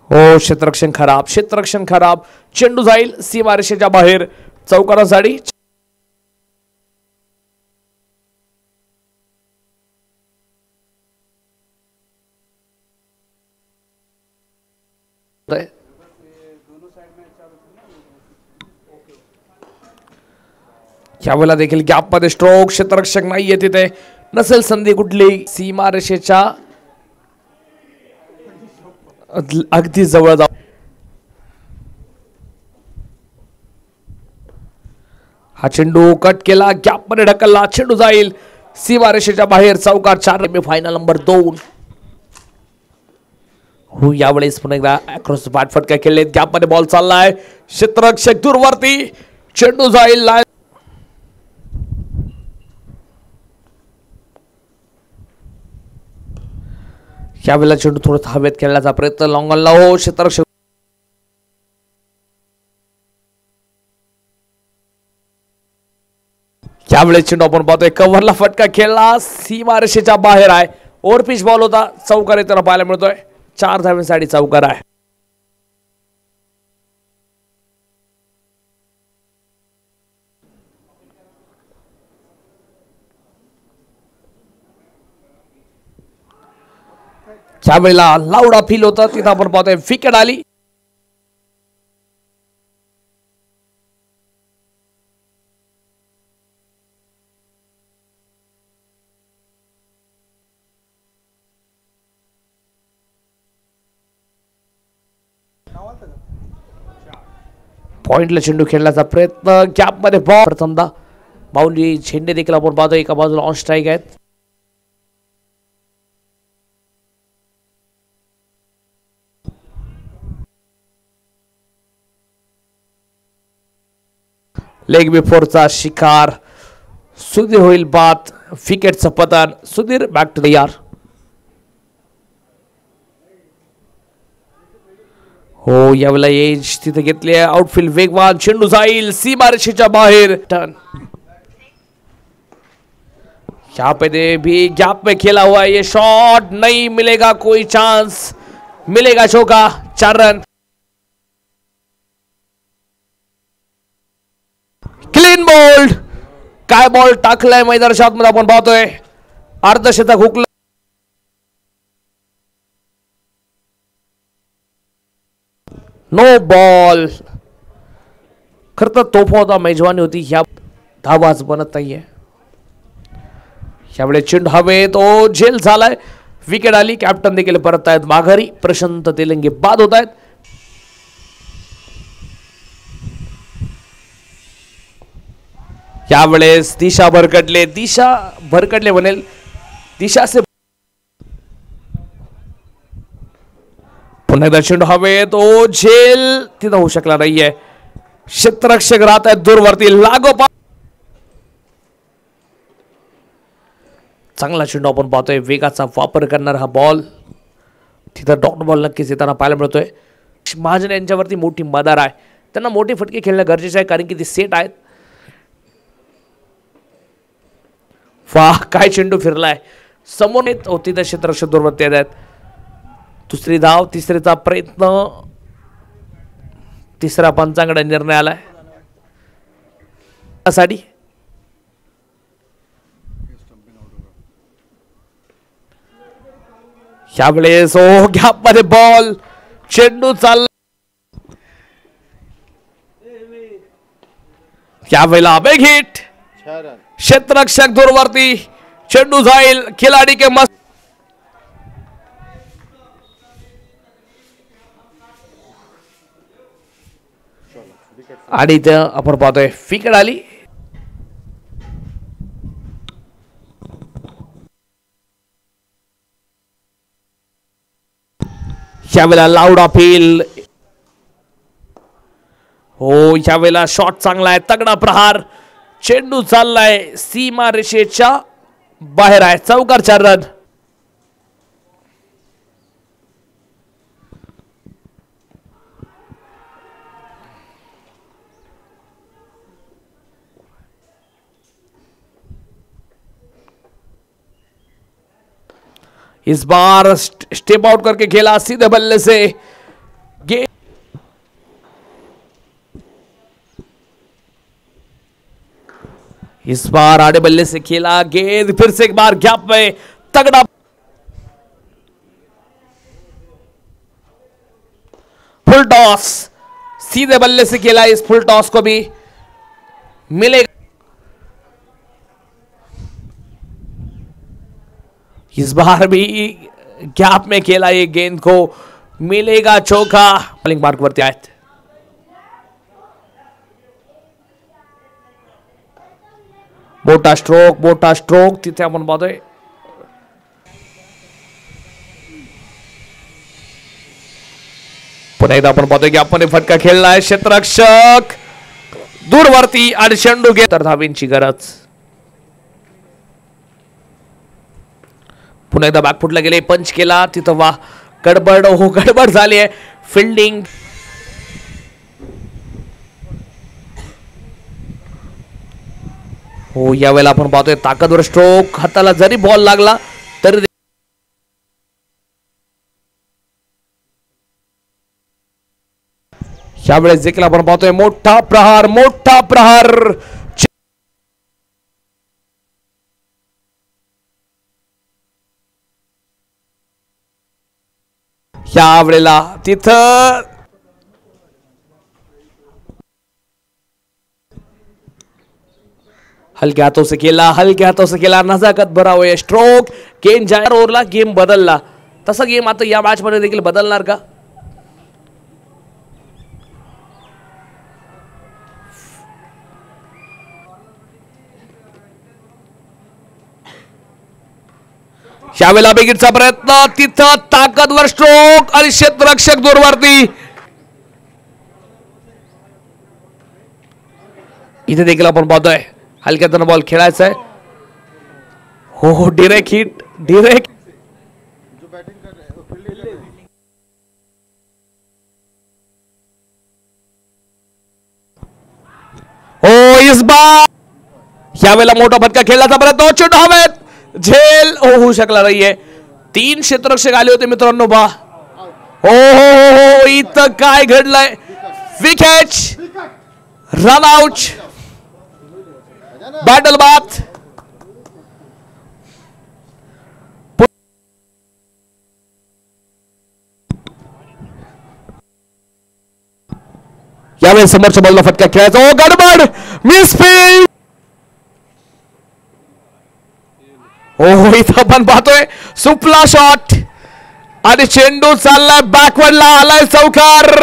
हो, क्षेत्ररक्षण खराब, क्षेत्ररक्षण खराब. चेंडू जाईल सीमारेषेच्या बाहेर चौकारासाठी. यावेळेला देखील गॅप मध्ये स्ट्रोक. क्षेत्ररक्षक नाहीये तिथे. नसेल संधी कुठली. सीमारेषेच्या अगदी जवळ जाऊ. हा चेंडू कट केला. गॅप मध्ये ढकलला. चेंडू जाईल सीमारेषेच्या बाहेर चौकार. 4 फायनल नंबर 2. हो, यावेळेस पुन्हा एकदा अक्रॉस बॅट फटका खेळले. गॅप मध्ये बॉल चाललाय. क्षेत्ररक्षक दूरवरती. चेंडू जाईल. यावेळेला चेंडू थोडं हवेत खेळण्याचा प्रयत्न. लॉंग ऑनला. हो, क्षेत्ररक्षक यावेळेस चेंडू आपण पाहतोय कव्हरला फटका खेळला. सीमारेषेच्या बाहेर आहे. ओव्हरपिच बॉल होता. चौकार येताना पाहायला मिळतोय. 4 धावांसाठी चौकार आहे. त्यावेळेला लावडा फील होता. तिथं आपण पाहतोय विकेट आली. पॉइंटला चेंडू खेळण्याचा प्रयत्न. गॅप मध्ये बॉल. प्रथमदा बाउंड्री झेंडे देखील आपण पाहतो. एका बाजूला ऑन स्ट्राईक आहेत. लेग बिफोरचा शिकार. सुधीर होईल बात. विकेटचं पतन. सुधीर बॅक टू द यार. हो, यावेळेला एज तिथे घेतली आहे. आउटफील्ड वेगवान. चेंडू जाईल सीमारेषेच्या बाहेर. टर्न. यहाँ पे भी गैप में खेला हुआ है. ये शॉट नहीं मिलेगा. कोई चांस मिलेगा चौका. 4 रन. Clean bowled. काय बॉल टाकलाय मैदानाच्या आतमध्ये आपण पाहतोय. अर्धशतक हुकलं. No ball. खरं तर तोफा होता. मेजवानी होती. ह्या धावाच बनत नाहीये. यावेळी चेंडू हवेत. तो झेल झालाय. विकेट आली. कॅप्टन देखील परत आहेत माघारी. प्रशांत तेलंगे बाद होत आहेत. यावेळेस दिशा भरकटले म्हणेल. दिशा से पुन्हा एकदा चेंडू हवेत. तो झेल तिथं होऊ शकला नाहीये. क्षेत्ररक्षक राहत आहेत दूरवरती. लागोपाठ चांगला चेंडू आपण पाहतोय. वेगाचा वापर करणार हा बॉल. तिथं डॉट बॉल नक्कीच येताना पाहायला मिळतोय. महाजन यांच्यावरती मोठी मदार आहे. त्यांना मोठे फटके खेळणं गरजेचं आहे कारण की ते सेट आहेत. वाह, काय चेंडू फिरलाय. समोर होती तर क्षेत्ररक्षक दूरवरती आहेत. दुसरी धाव. तिसरीचा प्रयत्न. तिसरा पंचांकडे निर्णय आलाय. साठी यावेळेस गॅप मध्ये बॉल. चेंडू चालला. यावेळेला बेग हिट. क्षेत्ररक्षक दूरवरती. चेंडू जाईल. खिलाडी के मस्त. आणि इथं आपण पाहतोय विकेट आली. यावेळेला लाऊड अपील. हो, यावेळेला शॉट चांगला आहे. तगडा प्रहार. चेंडू चाललाय सीमा रेषेच्या बाहेर आहे. चौकार. 4 रन. इस बार स्टेप आउट करके खेला सीधे बल्ले से. इस बार आड़े बल्ले से खेला, गेंद फिर से एक बार गैप में तगड़ा फुल टॉस, सीधे बल्ले से खेला, इस फुल टॉस को भी मिलेगा। इस बार भी गैप में खेला, ये गेंद को मिलेगा चौका। बॉलिंग मार्क वरती आहेत. मोठा स्ट्रोक तिथे आपण पाहतोय. पुन्हा एकदा आपण पाहतोय की आपण फटका खेळलाय, क्षेत्ररक्षक दूरवरती आणि चेंडू घेत तर धावींची गरज. पुन्हा एकदा बॅकफुटला गेले, पंच केला, तिथं वा गडबड झाली आहे. फिल्डिंग हो, यावेळेला आपण पाहतोय ताकदवर स्ट्रोक, हाताला जरी बॉल लागला तरी यावेळेस देखील आपण पाहतोय मोठा प्रहार. यावेळेला तिथं हलक्या हाथों से केला, नजाकत भरा हुआ स्ट्रोक. गेम जायर ओव्हरला गेम बदलला, तसा गेम आता या मॅच मध्ये देखील बदलणार का? यावेळेला बेगीरचा प्रयत्न, तिथं ताकदवर स्ट्रोक आणि क्षेत्ररक्षक दूरवरती. इथे देखील आपण पाहतोय हलक्यातून बॉल खेळायचा आहे. हो, डिरेक्ट हिट. हो, इस बार यावेळेला मोठा फटका खेळण्याचा प्रयत्न, चेंडू हवेत, झेल होऊ शकला नाहीये. 3 क्षेत्ररक्षक आले होते मित्रांनो. बा हो, इथं काय घडलंय? Wicket, run out, battle bath. यावेळेस समोरच्या बॉलला फटका खेळायचा. ओ, गडबड, मिसफील्ड. हो, इथं आपण पाहतोय सुपला शॉट आणि चेंडू चाललाय बॅकवर्डला, आलाय चौकार.